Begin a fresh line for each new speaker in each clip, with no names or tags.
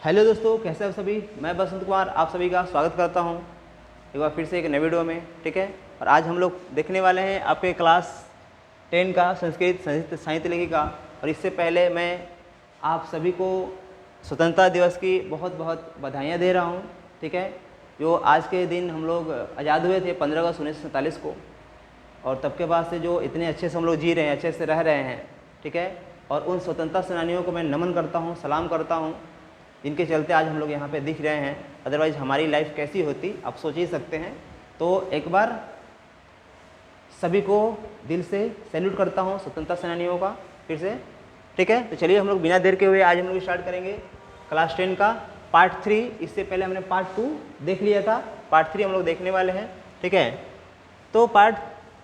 Hello दोस्तों, कैसे हैं आप सभी। मैं बसंत कुमार आप सभी का स्वागत करता हूं एक बार फिर से एक नए वीडियो में। ठीक है, और आज हम लोग देखने वाले हैं आपके क्लास 10 का संस्कृत साहित्य लेखिका। और इससे पहले मैं आप सभी को स्वतंत्रता दिवस की बहुत बहुत बधाइयाँ दे रहा हूँ। ठीक है, जो आज के दिन हम लोग आज़ाद हुए थे 15 अगस्त 1947 को, और तब के बाद से जो इतने अच्छे से हम लोग जी रहे हैं, अच्छे से रह रहे हैं। ठीक है, और उन स्वतंत्रता सेनानियों को मैं नमन करता हूँ, सलाम करता हूँ, जिनके चलते आज हम लोग यहाँ पे दिख रहे हैं। अदरवाइज़ हमारी लाइफ कैसी होती आप सोच ही सकते हैं। तो एक बार सभी को दिल से सैल्यूट करता हूँ स्वतंत्रता सेनानियों का फिर से। ठीक है, तो चलिए हम लोग बिना देर के हुए आज हम लोग स्टार्ट करेंगे क्लास 10 का पार्ट 3। इससे पहले हमने पार्ट 2 देख लिया था, पार्ट 3 हम लोग देखने वाले हैं। ठीक है, तो पार्ट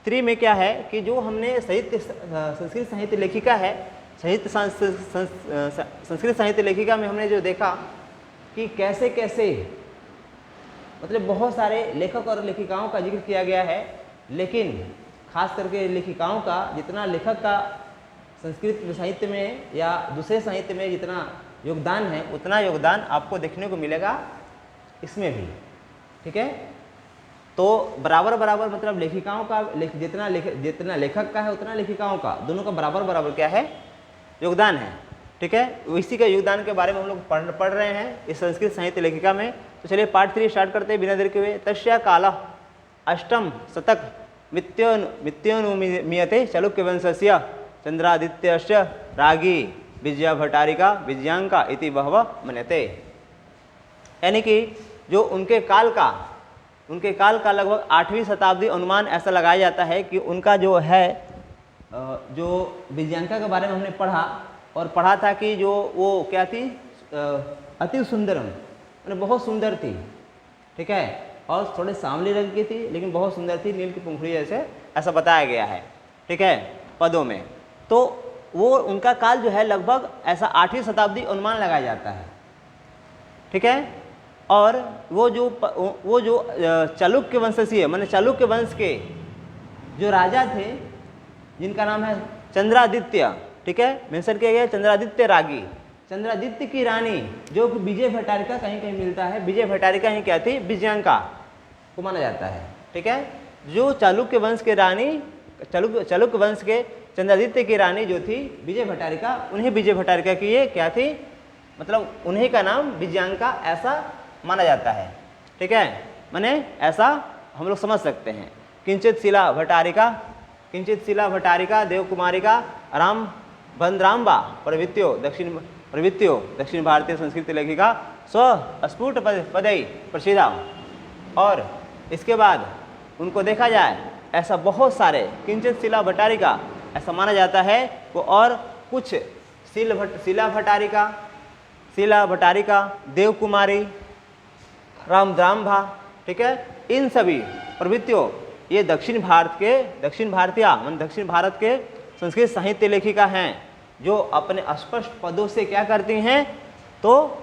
3 में क्या है कि जो हमने संस्कृत साहित्य लेखिका है, संस्कृत साहित्य लेखिका में हमने जो देखा कि कैसे कैसे मतलब बहुत सारे लेखक और लेखिकाओं का जिक्र किया गया है, लेकिन खास करके लेखिकाओं का जितना लेखक का संस्कृत साहित्य में या दूसरे साहित्य में जितना योगदान है, उतना योगदान आपको देखने को मिलेगा इसमें भी। ठीक है, तो बराबर बराबर मतलब लेखिकाओं का जितना लेखक का है उतना लेखिकाओं का, दोनों का बराबर बराबर क्या है, योगदान है। ठीक है, इसी का योगदान के बारे में हम लोग पढ़ रहे हैं इस संस्कृत साहित्य लेखिका में। तो चलिए पार्ट 3 स्टार्ट करते हैं बिना देर के हुए। तस्या काल अष्टम शतक मित्योनुमीयते चालुक्यवंशस्य चंद्रादित्यस्य रागी विजया भट्टारिका विजयांका इति बहवः मन्यते। यानी कि जो उनके काल का लगभग 8वीं शताब्दी अनुमान ऐसा लगाया जाता है कि उनका जो है, जो विजयांका के बारे में हमने पढ़ा था कि जो वो क्या थी, अति सुंदरम, मैंने बहुत सुंदर थी। ठीक है, और थोड़े सांवली रंग की थी लेकिन बहुत सुंदर थी, नील की पंखुड़ी जैसे, ऐसा बताया गया है। ठीक है, पदों में। तो वो उनका काल जो है लगभग ऐसा 8वीं शताब्दी अनुमान लगाया जाता है। ठीक है, और वो जो चालुक्य वंशसीय माने चालुक्य वंश के जो राजा थे जिनका नाम है चंद्रादित्य। ठीक है, मेंशन किया गया चंद्रादित्य रागी, चंद्रादित्य की रानी जो कि विजय भट्टारिका कहीं कहीं मिलता है, विजय भट्टारिका ही क्या थी, विजयांका को माना जाता है। ठीक है, जो चालुक्य वंश के रानी, चालुक्य वंश के चंद्रादित्य की रानी जो थी विजय भट्टारिका, उन्हें विजय भट्टारिका की ये क्या थी, मतलब उन्हीं का नाम विजयांका ऐसा माना जाता है। ठीक है, माने ऐसा हम लोग समझ सकते हैं। किंचित शिला भट्टारिका देवकुमारिका राम भद्राम्बा प्रवृत्तियों दक्षिण भारतीय संस्कृत लेखिका स्फुट पदई प्रसिद्धा। और इसके बाद उनको देखा जाए ऐसा बहुत सारे किंचित शिला भट्टारिका ऐसा माना जाता है वो, और कुछ शिला भट्टारिका देवकुमारी रामद्राम्भा। ठीक है, इन सभी प्रवृत्तियों ये दक्षिण भारत के संस्कृत साहित्य लेखिका हैं जो अपने अस्पष्ट पदों से क्या करती हैं, तो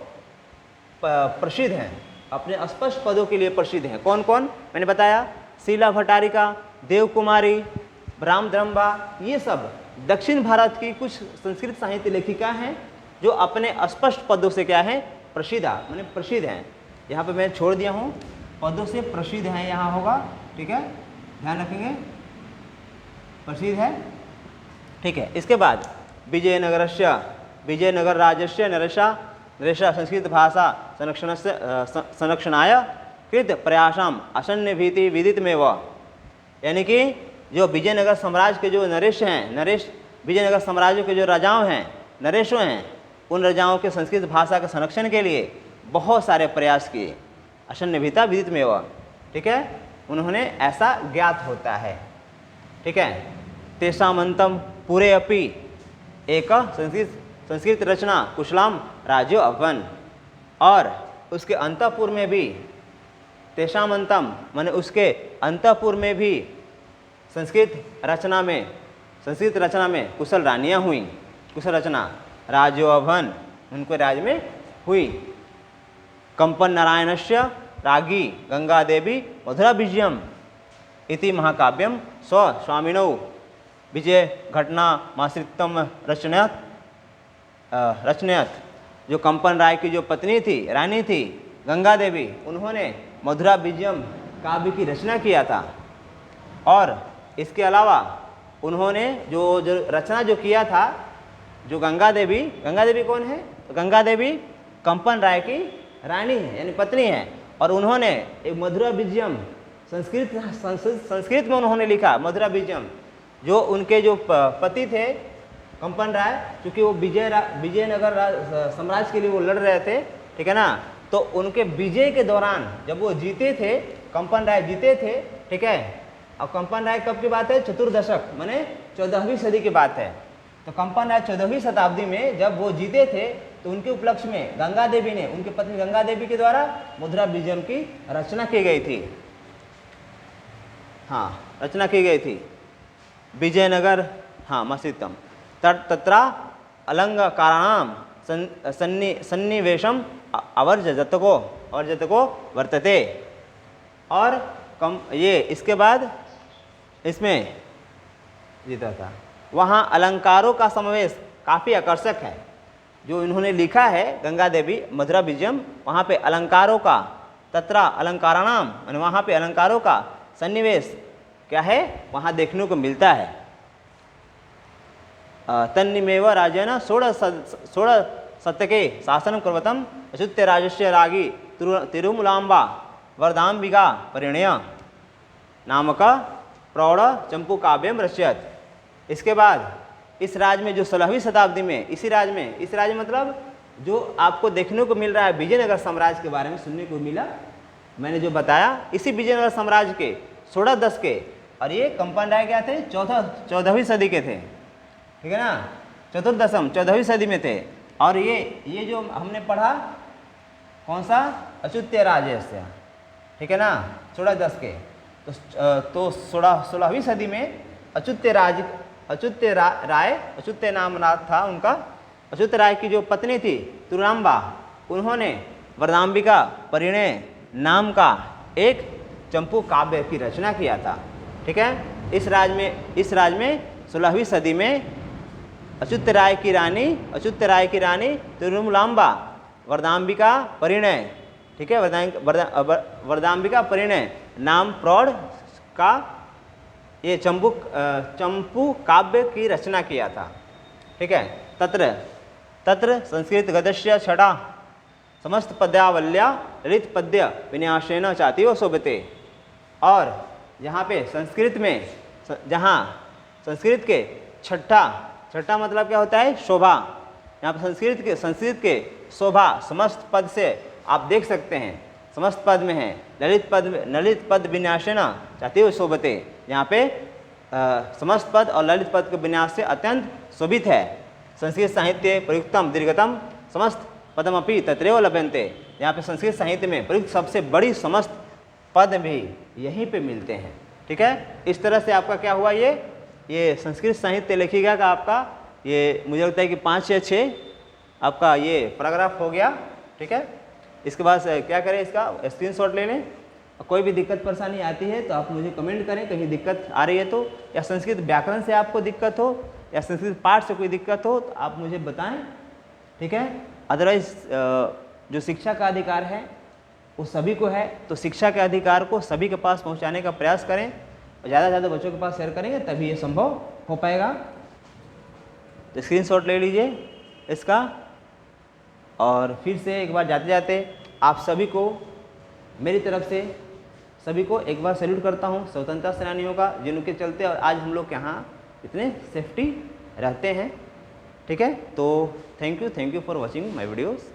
प्रसिद्ध हैं, अपने अस्पष्ट पदों के लिए प्रसिद्ध हैं। कौन कौन मैंने बताया, शिला भट्टारिका, देवकुमारी, रामद्रम्बा, ये सब दक्षिण भारत की कुछ संस्कृत साहित्य लेखिका हैं जो अपने अस्पष्ट पदों से क्या है, माने प्रसिद्ध हैं। यहाँ पे मैं छोड़ दिया हूँ, पदों से प्रसिद्ध हैं यहाँ होगा। ठीक है, ध्यान रखेंगे, प्रसिद्ध है। ठीक है, इसके बाद विजयनगर राजस्य नरेशा संस्कृत भाषा संरक्षणाय कृत प्रयासम असन्य भीति विदितमेव। यानी कि जो विजयनगर साम्राज्य के जो विजयनगर साम्राज्य के जो राजाओं हैं, नरेशों हैं, उन राजाओं के संस्कृत भाषा के संरक्षण के लिए बहुत सारे प्रयास किए। असन्य भीता विदितमेव। ठीक है, उन्होंने ऐसा ज्ञात होता है। ठीक है, तेषामंतम पूरे अपि एक संस्कृत रचना कुशलाम राज्यो अभवन। और उसके अंतःपुर में भी, तेषामंतम माने उसके अंतःपुर में भी संस्कृत रचना में कुशल रानियाँ हुई। कुशल रचना राज्यो अभवन, उनको राज्य में हुई। कंपन नारायणस्य रागी गंगा देवी मधुरा विजयम इति महाकाव्यम स्वामिनौ विजय घटना माश्रितम रचनयत जो कंपन राय की जो पत्नी थी, रानी थी गंगा देवी, उन्होंने मधुरा विजयम काव्य की रचना किया था। और इसके अलावा उन्होंने जो रचना जो किया था, जो गंगा देवी कौन है? तो गंगा देवी कंपन राय की रानी है, यानी पत्नी है। और उन्होंने एक मधुरा विजयम संस्कृत में उन्होंने लिखा मधुरा विजयम। जो उनके जो पति थे कंपन राय, क्योंकि वो विजयनगर साम्राज्य के लिए वो लड़ रहे थे, ठीक है ना। तो उनके विजय के दौरान जब वो जीते थे, कंपन राय जीते थे, ठीक है। और कंपन राय कब की बात है? चतुर्दशक माने 14वीं सदी की बात है। तो कंपन राय 14वीं शताब्दी में जब वो जीते थे, तो उनके उपलक्ष्य में गंगा देवी ने, उनकी पत्नी गंगा देवी के द्वारा मधुरा विजयम की रचना की गई थी। हाँ, रचना की गई थी विजयनगर, हाँ, मसीतम तत्रा अलंकाराणाम सन्निवेशम अवर्जतको वर्तते। और ये इसके बाद इसमें जीता था, वहाँ अलंकारों का समावेश काफ़ी आकर्षक है। जो इन्होंने लिखा है गंगा देवी मधुरा विजयम, वहाँ पे अलंकारों का, तत्रा अलंकाराणाम यानी वहाँ पे अलंकारों का सन्निवेश क्या है, वहाँ देखने को मिलता है। तन्निमेव राजेन षोड़ शतके शासनं कुर्वतं अच्युत्य राजस्य रागी तिरुमलाम्बा वरदाम्बिका परिणय नामक प्रौढ़ चंपू काव्यम रचयत। इसके बाद इस राज्य में जो 16वीं शताब्दी में, इस राज्य मतलब जो आपको देखने को मिल रहा है विजयनगर साम्राज्य के बारे में सुनने को मिला, मैंने जो बताया, इसी विजयनगर साम्राज्य के 1610 के। और ये कंपन राय क्या थे? 14वीं सदी के थे, ठीक है ना। चतुर्दशम 14वीं सदी में थे। और ये जो हमने पढ़ा कौन सा? अच्युत्य राजस्य, ठीक है ना, 1610 के। तो 16वीं सदी में अच्युत्य नाम था उनका। अच्युत्य राय की जो पत्नी थी तिरुराम्बा, उन्होंने वरदाम्बिका परिणय नाम का एक चंपू काव्य की रचना किया था, ठीक है। इस राज्य में 16वीं सदी में अच्युत्य राय की रानी तिरुमलाम्बा वरदाम्बिका परिणय, ठीक है, वरदाम्बिका परिणय नाम प्रौढ़ का ये चंपू काव्य की रचना किया था, ठीक है। तत्र संस्कृत गद्यस्य छटा समस्त पद्यावल्या ललित पद्य विन्यासेन चातीव शोभते। और यहाँ पे संस्कृत में, जहाँ संस्कृत के छठा मतलब क्या होता है? शोभा। यहाँ पर संस्कृत के शोभा समस्त पद से आप देख सकते हैं, समस्त पद में है। ललित पद विन्यासेन चातीव शोभते, यहाँ पे समस्त पद और ललित पद के विन्यास से अत्यंत शोभित है। संस्कृत साहित्य प्रयुक्तम दीर्घतम समस्त पदमपि तत्रैव लभ्यन्ते। यहाँ पे संस्कृत साहित्य में प्रयुक्त सबसे बड़ी समस्त पद भी यहीं पे मिलते हैं, ठीक है। इस तरह से आपका क्या हुआ, ये संस्कृत साहित्य लेखिका का आपका ये मुझे लगता है कि 5 या 6 आपका ये पैराग्राफ हो गया, ठीक है। इसके बाद क्या करें, इसका स्क्रीनशॉट ले लें। कोई भी दिक्कत परेशानी आती है तो आप मुझे कमेंट करें, कहीं दिक्कत आ रही है तो, या संस्कृत व्याकरण से आपको दिक्कत हो या संस्कृत पाठ से कोई दिक्कत हो तो आप मुझे बताएं, ठीक है। अदरवाइज जो शिक्षा का अधिकार है वो सभी को है, तो शिक्षा के अधिकार को सभी के पास पहुंचाने का प्रयास करें और ज़्यादा से ज़्यादा बच्चों के पास शेयर करेंगे तभी ये संभव हो पाएगा। तो स्क्रीनशॉट ले लीजिए इसका। और फिर से एक बार जाते जाते आप सभी को मेरी तरफ से सभी को एक बार सैल्यूट करता हूँ, स्वतंत्रता सेनानियों का, जिनके चलते और आज हम लोग यहाँ इतने सेफ्टी रहते हैं, ठीक है। तो thank you for watching my videos.